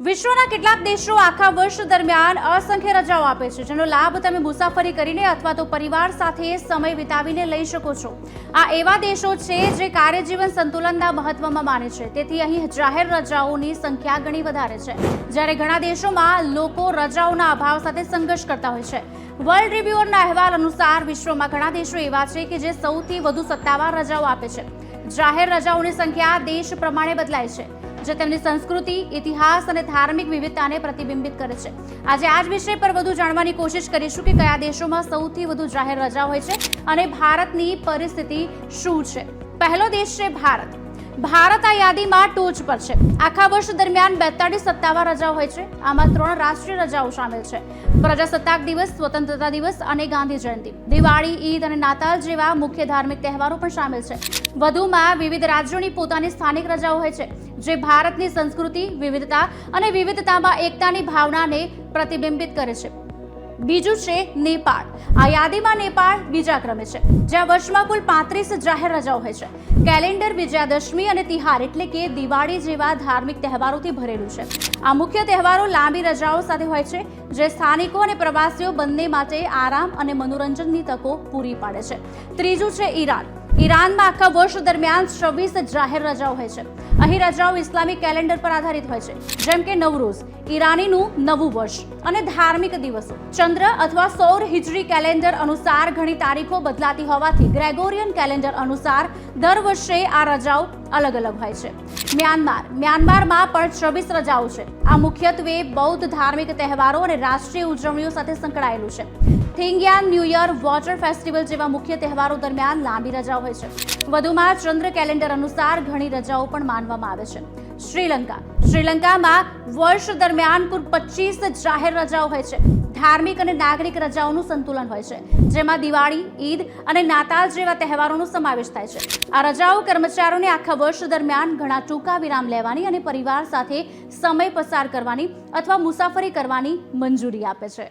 વિશ્વના કેટલાક દેશો આખા વર્ષ દરમિયાન અસંખ્ય રજાઓ આપે છે, જેનો લાભ તમે મુસાફરી કરીને અથવા તો પરિવાર સાથે સમય વિતાવીને લઈ શકો છો. આ એવા દેશો છે જે કાર્યજીવન સંતુલનના મહત્વમાં માને છે. તેથી અહીં જાહેર રજાઓની સંખ્યા ઘણી વધારે છે, જ્યારે ઘણા દેશોમાં લોકો રજાઓના અભાવ સાથે સંઘર્ષ કરતા હોય છે. વર્લ્ડ રિવ્યુઅરના અહેવાલ અનુસાર વિશ્વમાં ઘણા દેશો એવા છે કે જે સૌથી વધુ સત્તાવાર રજાઓ આપે છે. જાહેર રજાઓની સંખ્યા દેશ પ્રમાણે બદલાય છે, જે તેમની સંસ્કૃતિ, ઇતિહાસ અને ધાર્મિક વિવિધતાને પ્રતિબિંબિત કરે છે. આજે આ જ વિષય પર વધુ જાણવાની કોશિશ કરીશું કે કયા દેશોમાં સૌથી વધુ જાહેર રજા હોય છે અને ભારતની પરિસ્થિતિ શું છે. પહેલો દેશ છે ભારત. ભારત આ યાદીમાં ટોચ પર છે. આખા વર્ષ દરમિયાન 42 સત્તાવાર રજાઓ હોય છે. આમાં 3 રાષ્ટ્રીય રજાઓ સામેલ છે: પ્રજાસત્તાક દિવસ, સ્વતંત્રતા દિવસ અને ગાંધી જયંતિ. દિવાળી, ઈદ અને નાતાલ જેવા મુખ્ય ધાર્મિક તહેવારો પણ સામેલ છે. વધુમાં વિવિધ રાજ્યોની પોતાની સ્થાનિક રજાઓ હોય છે, જે ભારતની સંસ્કૃતિ, વિવિધતા અને વિવિધતામાં એકતાની ભાવનાને પ્રતિબિંબિત કરે છે. બીજું છે નેપાળ. આ યાદીમાં નેપાળ બીજા ક્રમે છે, જ્યાં વર્ષમાં કુલ 35 જાહેર રજાઓ હોય છે. કેલેન્ડર વિજયાદશમી અને તિહાર એટલે કે દિવાળી જેવા ધાર્મિક તહેવારોથી ભરેલું છે. આ મુખ્ય તહેવારો લાંબી રજાઓ સાથે હોય છે, જે સ્થાનિકો અને પ્રવાસીઓ બંને માટે આરામ અને મનોરંજનની તકો પૂરી પાડે છે. ત્રીજું છે ઈરાન. ઈરાનમાં આખા વર્ષ દરમિયાન 26 જાહેર રજાઓ હોય છે. અહીં રજાઓ ઇસ્લામિક કેલેન્ડર પર આધારિત હોય છે, જેમ કે નવરોઝ, ઈરાનીનું નવું વર્ષ, અને ધાર્મિક દિવસો. ચંદ્ર અથવા સૌર હિજરી કેલેન્ડર અનુસાર ઘણી તારીખો બદલાતી હોવાથી ગ્રેગોરિયન કેલેન્ડર અનુસાર દર વર્ષે આ રજાઓ અલગ અલગ હોય છે. મ્યાનમારમાં પણ 26 રજાઓ છે. આ મુખ્યત્વે બૌદ્ધ ધાર્મિક તહેવારો અને રાષ્ટ્રીય ઉજવણીઓ સાથે સંકળાયેલું છે. થિંગયાન ન્યૂ યર, વોટર ફેસ્ટિવલ જેવા મુખ્ય તહેવારો દરમિયાન લાંબી રજાઓ હોય છે. વધુમાં ચંદ્ર કેલેન્ડર અનુસાર ઘણી રજાઓ પણ માનવામાં આવે છે. શ્રીલંકામાં વર્ષ દરમિયાન કુલ 25 જાહેર રજાઓ હોય છે. ધાર્મિક અને નાગરિક રજાઓનું સંતુલન હોય છે, જેમાં દિવાળી, ઈદ અને નાતાલ જેવા તહેવારોનો સમાવેશ થાય છે. આ રજાઓ કર્મચારીઓને આખા વર્ષ દરમિયાન ઘણા ટૂંકા વિરામ લેવાની અને પરિવાર સાથે સમય પસાર કરવાની અથવા મુસાફરી કરવાની મંજૂરી આપે છે.